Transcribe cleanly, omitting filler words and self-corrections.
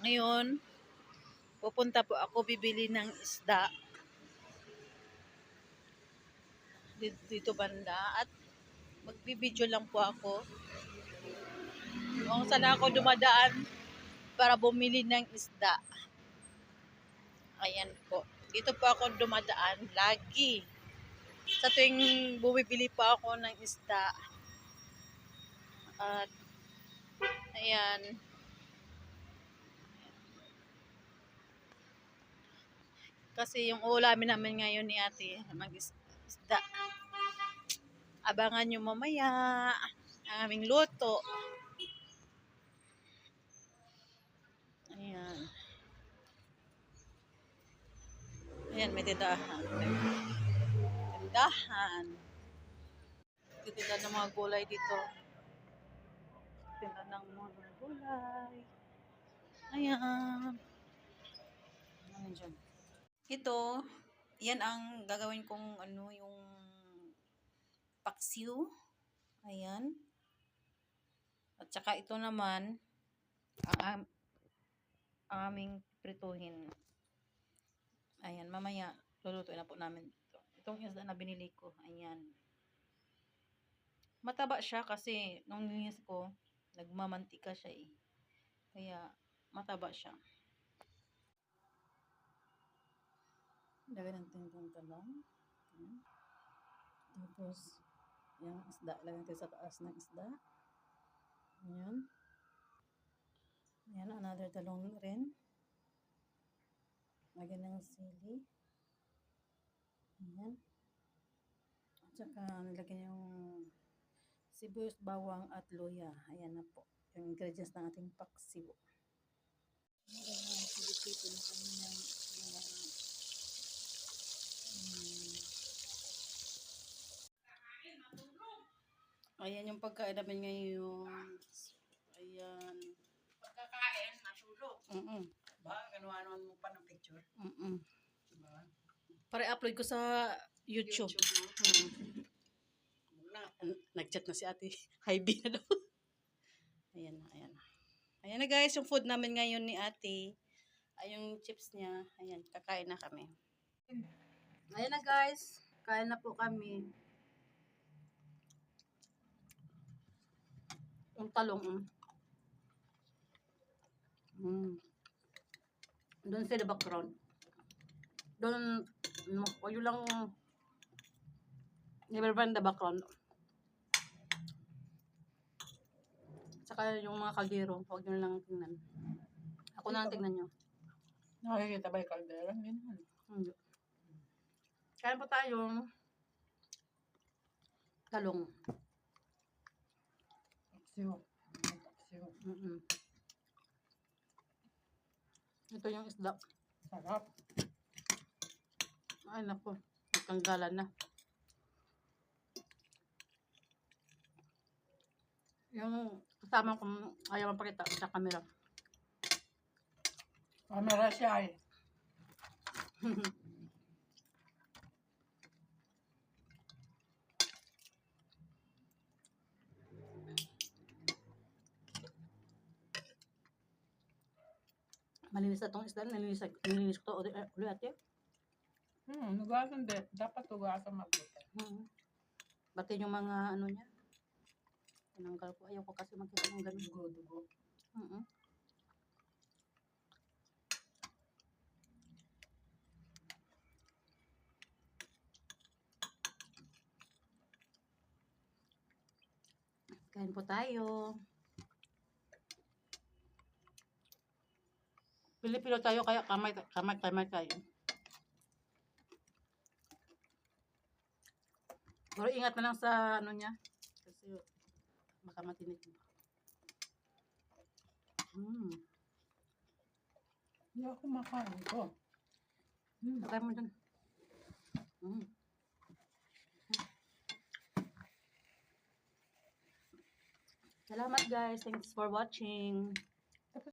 Ngayon, pupunta po ako bibili ng isda dito banda at magbibideo lang po ako kung saan ako dumadaan para bumili ng isda. Ayan po. Dito po ako dumadaan lagi. Sa tuwing bumibili pa ako ng isda. At ayan. Kasi yung ulamin namin ngayon ni ate, mag-isda. Abangan nyo mamaya ang aming luto. Ayan. Ayan, may tindahan. Tindahan. Titinda ng mga gulay dito. Tinda ng mga gulay. Ayan. Ayan dyan. Ito, yan ang gagawin kong yung paksiw. Ayan. At saka ito naman, ang aming prituhin. Ayan, mamaya, lulutuin na po namin ito. Itong isda na binili ko. Ayan. Mataba siya kasi nung nilinis ko, nagmamantika siya eh. Kaya, mataba siya. Lagyan natin itong talong. Tapos, yung isda. Lagyan natin sa taas ng isda. Ayan. Ayan, another talong rin. Lagyan ng sili. Ayan. At saka, nilagyan yung sibuyas, bawang at luya. Ayan na po. Yung ingredients ng ating paksiw. Ayan, sigit-sigit na kami ng ayan yung pagkain namin ngayon. Ayan. Pagkakain, natulog. Ba, ganuanon mo pa ng picture? Diba? Para upload ko sa YouTube. Nag-chat na si ate. Hi, B na daw. Ayan na, ayan na. Ayan na guys, yung food namin ngayon ni ate. Ay, yung chips niya. Ayan, kakain na kami. Ayan na guys, kain na po kami. Yung talong. Doon sa the background. Doon, yun lang, never mind the background. Saka yung mga kaldero, huwag nyo lang tingnan. Ako na lang tingnan nyo. Nakikita ba yung kaldera? Hindi. Kain po tayo. Talong. Paksiw. Ito yung isda. Sarap. Ay naku, tanggalan na. Yung kasama kong ayaw mapakita sa camera. Camera siya eh. Malinis na itong isda. Nilinis ko ito ulit ate. Nugasan din. Dapat nugasan mabuti. Pati yung mga ano niya. Tinanggal ko. Ayaw ko kasi makita ng ganun. Dugo-dugo. Kain po tayo. Pilipino tayo kaya kamay tayo. Pero ingat na lang sa ano niya. Kasi baka matinik. Hindi ako makain ko. Lagay mo dun. Salamat guys. Thanks for watching.